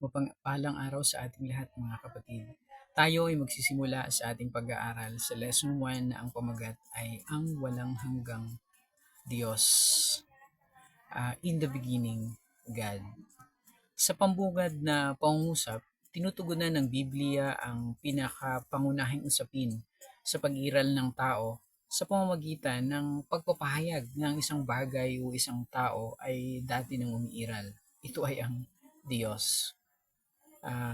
Mapagpalang araw sa ating lahat mga kapatid. Tayo ay magsisimula sa ating pag-aaral sa Lesson 1 na ang pamagat ay ang walang hanggang Diyos. In the beginning, God. Sa pambungad na pangungusap, tinutugunan ng Biblia ang pinakapangunahing usapin sa pag-iral ng tao sa pamamagitan ng pagpapahayag ng isang bagay o isang tao ay dati nang umiiral. Ito ay ang Diyos.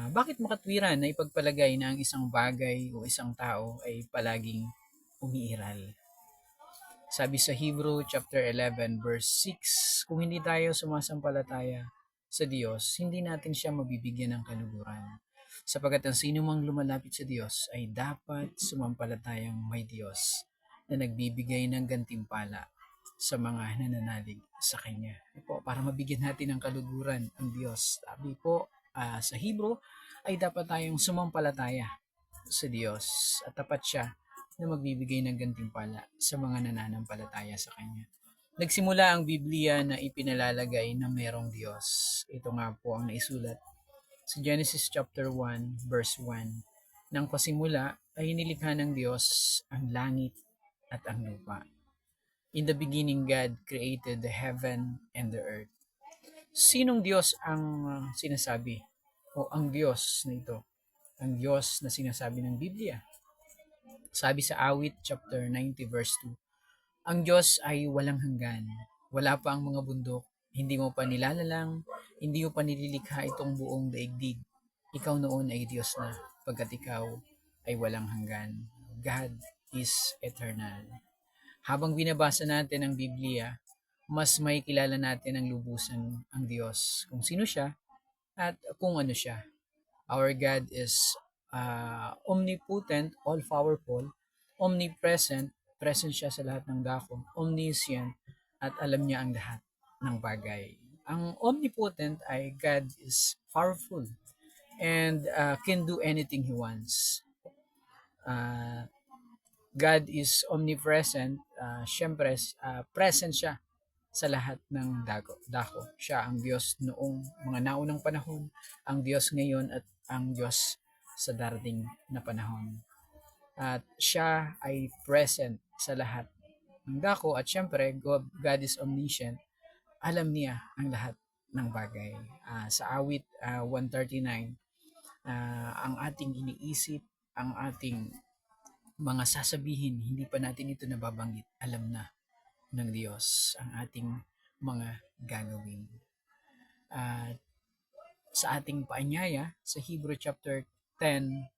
Bakit makatwiran na ipagpalagay na ang isang bagay o isang tao ay palaging umiiral? Sabi sa Hebrew chapter 11 verse 6, kung hindi tayo sumasampalataya sa Diyos, hindi natin siya mabibigyan ng kaluguran. Sapagat ang sino mang lumalapit sa Diyos ay dapat sumampalatayang may Diyos na nagbibigay ng gantimpala sa mga nananalig sa Kanya. Po, para mabigyan natin ng kaluguran ang Diyos. Sabi po sa Hebrew ay dapat tayong sumampalataya sa Diyos at tapat siya na magbibigay ng gantimpala sa mga nananampalataya sa Kanya. Nagsimula ang Biblia na ipinalalagay na merong Diyos. Ito nga po ang naisulat sa Genesis chapter 1 verse 1. Nang pasimula ay nilikha ng Diyos ang langit at ang lupa. In the beginning, God created the heaven and the earth. Sinong Diyos ang sinasabi? O ang Diyos na ito? Ang Diyos na sinasabi ng Biblia. Sabi sa Awit chapter 90 verse 2, ang Diyos ay walang hanggan. Wala pa ang mga bundok. Hindi mo pa nilalalang. Hindi mo pa nililikha itong buong daigdig. Ikaw noon ay Diyos na, pagkat ikaw ay walang hanggan. God is eternal. Habang binabasa natin ang Biblia, mas may kilala natin ang lubusan ang Diyos, kung sino siya at kung ano siya. Our God is omnipotent, all-powerful, omnipresent, present siya sa lahat ng dako, omniscient, at alam niya ang lahat ng bagay. Ang omnipotent ay God is powerful and can do anything He wants. God is omnipresent, syempre present siya sa lahat ng dako. Siya ang Diyos noong mga naunang panahon, ang Diyos ngayon at ang Diyos sa darating na panahon. At siya ay present sa lahat ng dako at syempre God is omniscient. Alam niya ang lahat ng bagay. Sa awit 139, ang ating iniisip, ang ating mga sasabihin, hindi pa natin ito nababanggit. Alam na ng Diyos ang ating mga gagawin. Sa ating paanyaya sa Hebrew chapter 10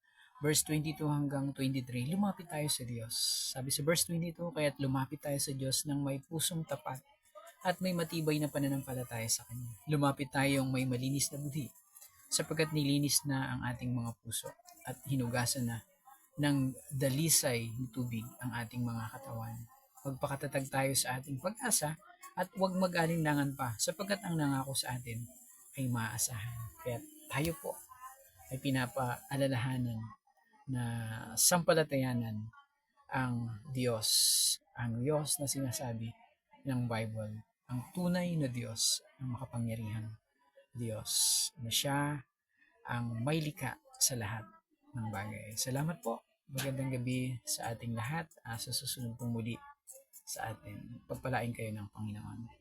verse 22 hanggang 23, lumapit tayo sa Diyos. Sabi sa verse 22, kaya't lumapit tayo sa Diyos ng may pusong tapat at may matibay na pananampalataya sa Kanya. Lumapit tayong may malinis na budhi, sapagkat nilinis na ang ating mga puso at hinugasan na ng dalisay ng tubig ang ating mga katawan. Magpakatatag tayo sa ating pag-asa at huwag mag-alinlangan pa, sapagkat ang nangako sa atin ay maaasahan. Kaya tayo po ay pinapaalalahanan na sampalatayanan ang Diyos na sinasabi ng Bible, ang tunay na Diyos, ang makapangyarihang Diyos, na siya ang may likha sa lahat ng bagay. Salamat po. Magandang gabi sa ating lahat. Sa susunod pong muli sa atin. Pagpalain kayo ng Panginoon.